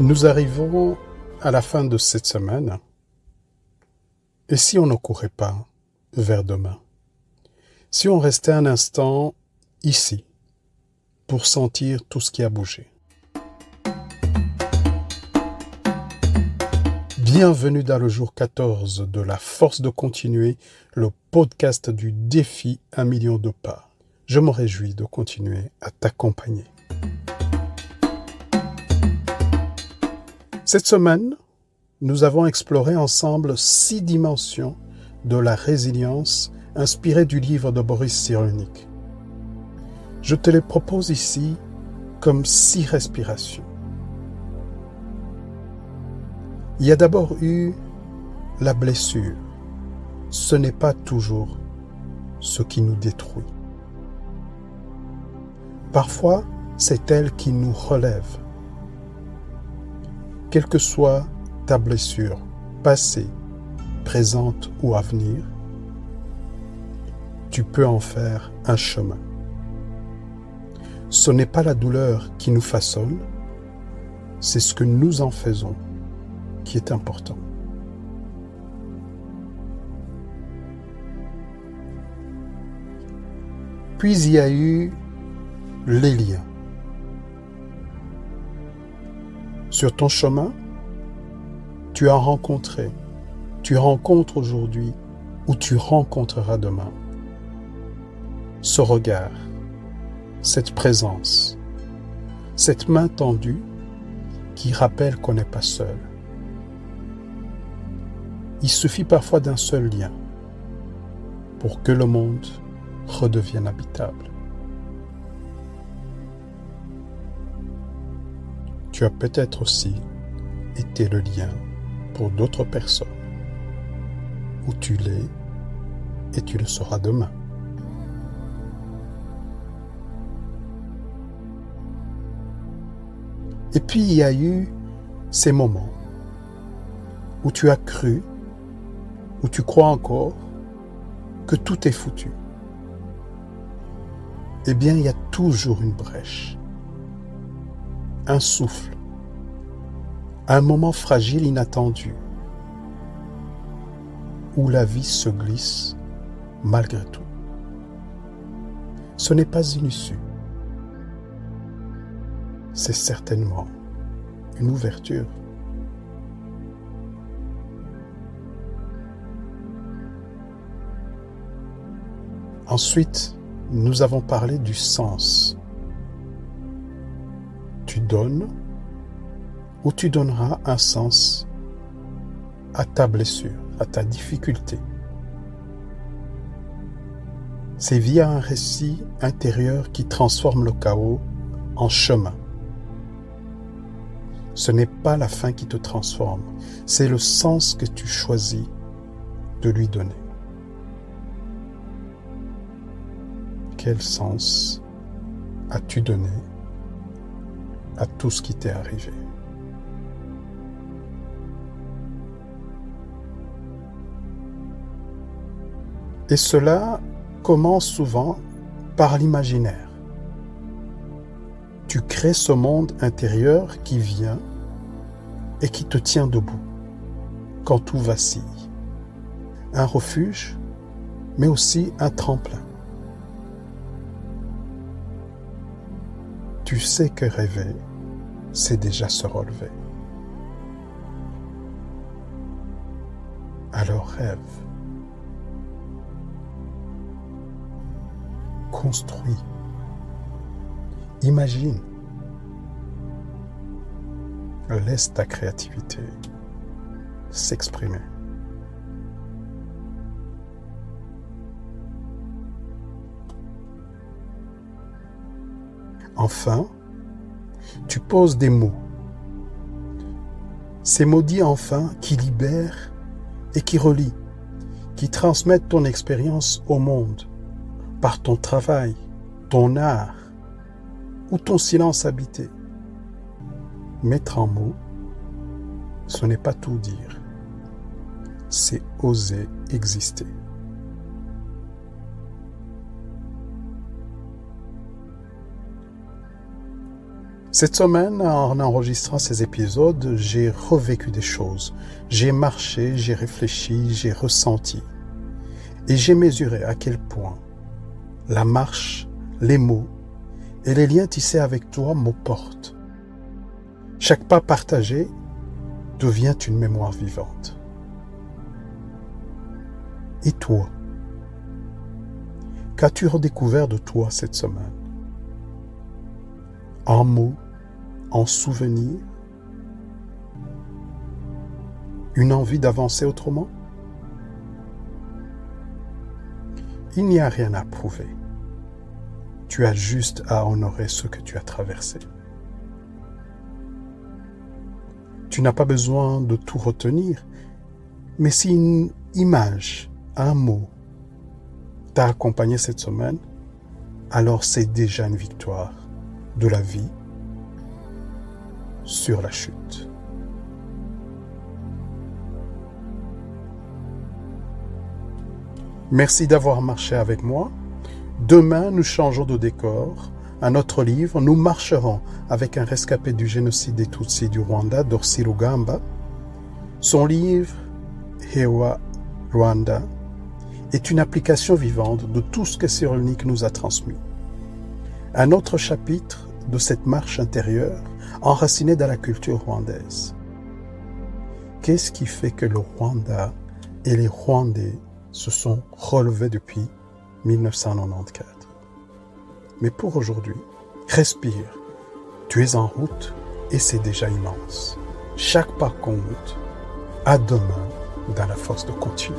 Nous arrivons à la fin de cette semaine. Et si on ne courait pas vers demain? Si on restait un instant ici pour sentir tout ce qui a bougé? Bienvenue dans le jour 14 de La Force de Continuer, le podcast du défi 1 million de pas. Je me réjouis de continuer à t'accompagner. Cette semaine, nous avons exploré ensemble 6 dimensions de la résilience inspirées du livre de Boris Cyrulnik. Je te les propose ici comme 6 respirations. Il y a d'abord eu la blessure. Ce n'est pas toujours ce qui nous détruit. Parfois, c'est elle qui nous relève. Quelle que soit ta blessure, passée, présente ou à venir, tu peux en faire un chemin. Ce n'est pas la douleur qui nous façonne, c'est ce que nous en faisons qui est important. Puis il y a eu les liens. Sur ton chemin, tu as rencontré, tu rencontres aujourd'hui ou tu rencontreras demain ce regard, cette présence, cette main tendue qui rappelle qu'on n'est pas seul. Il suffit parfois d'un seul lien pour que le monde redevienne habitable. Tu as peut-être aussi été le lien pour d'autres personnes, ou tu l'es et tu le seras demain. Et puis il y a eu ces moments où tu as cru, où tu crois encore que tout est foutu. Eh bien, il y a toujours une brèche, un souffle, un moment fragile inattendu, où la vie se glisse malgré tout. Ce n'est pas une issue, c'est certainement une ouverture. Ensuite, nous avons parlé du sens. Tu donnes ou tu donneras un sens à ta blessure, à ta difficulté. C'est via un récit intérieur qui transforme le chaos en chemin. Ce n'est pas la fin qui te transforme, c'est le sens que tu choisis de lui donner. Quel sens as-tu donné à tout ce qui t'est arrivé? Et cela commence souvent par l'imaginaire. Tu crées ce monde intérieur qui vient et qui te tient debout quand tout vacille. Un refuge, mais aussi un tremplin. Tu sais que rêver, c'est déjà se relever. Alors rêve. Construis. Imagine. Laisse ta créativité s'exprimer. Enfin, tu poses des mots. Ces mots dits enfin qui libèrent et qui relient, qui transmettent ton expérience au monde par ton travail, ton art ou ton silence habité. Mettre en mots, ce n'est pas tout dire, c'est oser exister. Cette semaine, en enregistrant ces épisodes, j'ai revécu des choses. J'ai marché, j'ai réfléchi, j'ai ressenti. Et j'ai mesuré à quel point la marche, les mots et les liens tissés avec toi me portent. Chaque pas partagé devient une mémoire vivante. Et toi? Qu'as-tu redécouvert de toi cette semaine? En mots, en souvenirs, une envie d'avancer autrement? Il n'y a rien à prouver. Tu as juste à honorer ce que tu as traversé. Tu n'as pas besoin de tout retenir, mais si une image, un mot t'a accompagné cette semaine, alors c'est déjà une victoire de la vie sur la chute. Merci d'avoir marché avec moi. Demain, nous changeons de décor. Un autre livre, nous marcherons avec un rescapé du génocide des Tutsis du Rwanda, Dorcy Rugamba. Son livre, Hewa Rwanda, est une application vivante de tout ce que Cyrulnik nous a transmis. Un autre chapitre de cette marche intérieure enracinée dans la culture rwandaise. Qu'est-ce qui fait que le Rwanda et les Rwandais se sont relevés depuis 1994? Mais pour aujourd'hui, respire. Tu es en route et c'est déjà immense. Chaque pas compte. À demain dans la force de continuer.